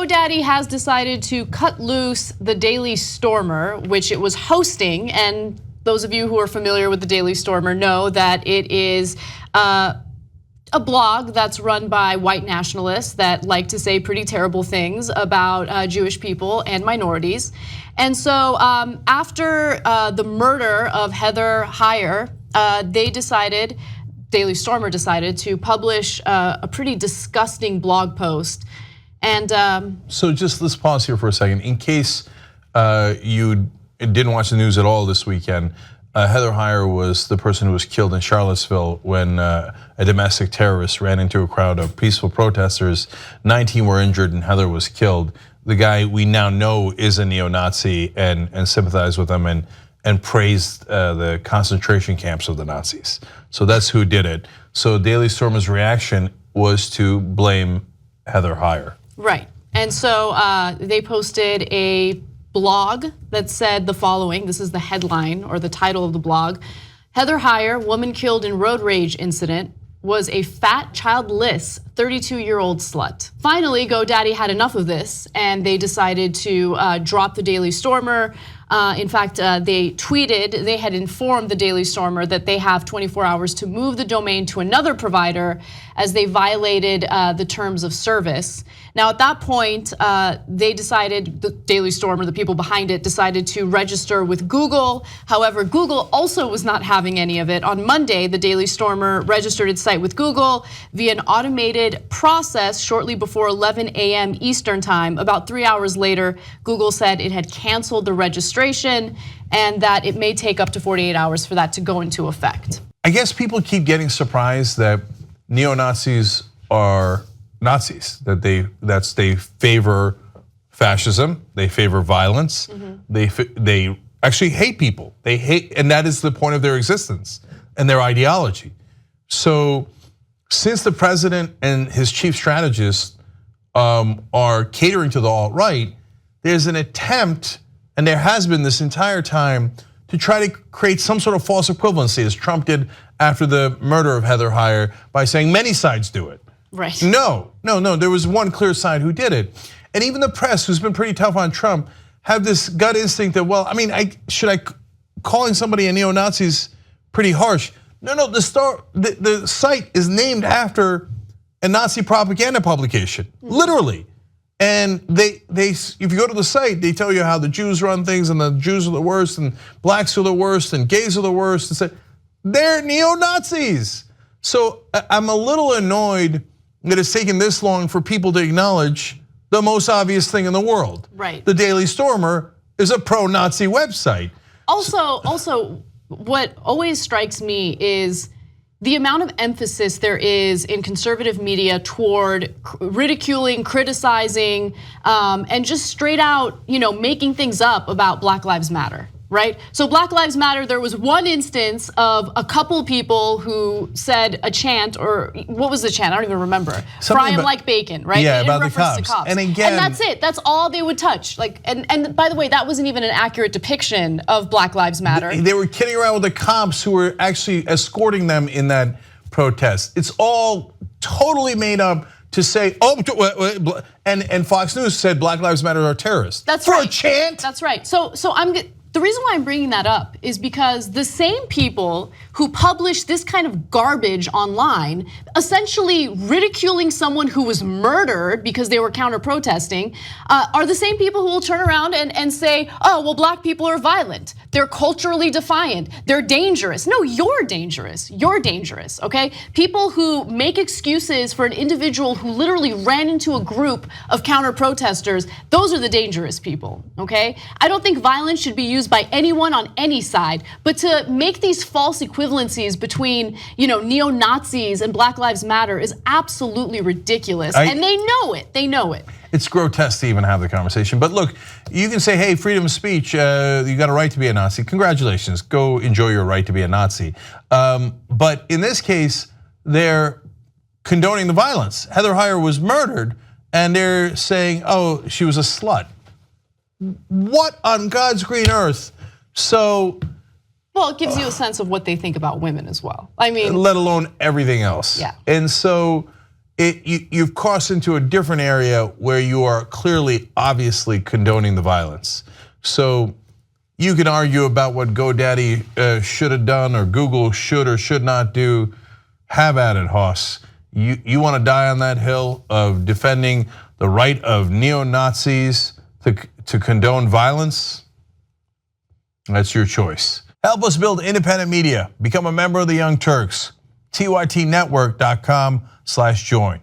GoDaddy has decided to cut loose the Daily Stormer, which it was hosting. And those of you who are familiar with the Daily Stormer know that it is a blog that's run by white nationalists that like to say pretty terrible things about Jewish people and minorities. And so after the murder of Heather Heyer, Daily Stormer decided to publish a pretty disgusting blog post. And so just let's pause here for a second. In case you didn't watch the news at all this weekend, Heather Heyer was the person who was killed in Charlottesville when a domestic terrorist ran into a crowd of peaceful protesters. 19 were injured and Heather was killed. The guy we now know is a neo-Nazi and sympathized with them and praised the concentration camps of the Nazis. So that's who did it. So Daily Stormer's reaction was to blame Heather Heyer. Right, and so they posted a blog that said the following. This is the headline or the title of the blog. Heather Heyer, woman killed in road rage incident, was a fat, childless 32-year-old slut. Finally, GoDaddy had enough of this and they decided to drop the Daily Stormer. In fact, they tweeted, they had informed the Daily Stormer that they have 24 hours to move the domain to another provider as they violated the terms of service. Now at that point, they decided, the Daily Stormer, the people behind it, decided to register with Google. However, Google also was not having any of it. On Monday, the Daily Stormer registered its site with Google via an automated process shortly before 11 a.m. Eastern time. About 3 hours later, Google said it had canceled the registration and that it may take up to 48 hours for that to go into effect. I guess people keep getting surprised that neo-Nazis are Nazis, that they favor fascism, they favor violence, they actually hate people. They hate, and that is the point of their existence and their ideology. So since the president and his chief strategist are catering to the alt-right, there's an attempt, and there has been this entire time, to try to create some sort of false equivalency, as Trump did after the murder of Heather Heyer by saying many sides do it. Right. No, there was one clear side who did it. And even the press, who's been pretty tough on Trump, have this gut instinct that, well, I mean, calling somebody a neo-Nazi is pretty harsh. No, the site is named after a Nazi propaganda publication, literally. And if you go to the site, they tell you how the Jews run things and the Jews are the worst and blacks are the worst and gays are the worst. And say they're neo-Nazis. So I'm a little annoyed that it's taken this long for people to acknowledge the most obvious thing in the world. Right. The Daily Stormer is a pro-Nazi website. Also, what always strikes me is the amount of emphasis there is in conservative media toward ridiculing, criticizing, and just straight out, making things up about Black Lives Matter. Right? So Black Lives Matter, there was one instance of a couple people who said a chant, or what was the chant? I don't even remember. Fry 'em like bacon, right? Yeah, in about reference the to cops. And again, that's it. That's all they would touch. And by the way, that wasn't even an accurate depiction of Black Lives Matter. They were kidding around with the cops who were actually escorting them in that protest. It's all totally made up to say, and Fox News said Black Lives Matter are terrorists. That's right. For a chant? That's right. So the reason why I'm bringing that up is because the same people who publish this kind of garbage online, essentially ridiculing someone who was murdered because they were counter-protesting, are the same people who will turn around and say, oh, well, black people are violent. They're culturally defiant. They're dangerous. No, you're dangerous. You're dangerous, okay? People who make excuses for an individual who literally ran into a group of counter-protesters, those are the dangerous people, okay? I don't think violence should be used by anyone on any side, but to make these false equivalencies between neo-Nazis and Black Lives Matter is absolutely ridiculous, and they know it. They know it. It's grotesque to even have the conversation. But look, you can say, hey, freedom of speech, you got a right to be a Nazi. Congratulations, go enjoy your right to be a Nazi. But in this case, they're condoning the violence. Heather Heyer was murdered, and they're saying, oh, she was a slut. What on God's green earth? So, well, it gives you a sense of what they think about women as well. I mean, let alone everything else. Yeah. And so you've crossed into a different area where you are clearly, obviously condoning the violence. So you can argue about what GoDaddy should have done or Google should or should not do. Have at it, Hoss. You want to die on that hill of defending the right of neo-Nazis to condone violence? That's your choice. Help us build independent media. Become a member of the Young Turks. TYTnetwork.com/join.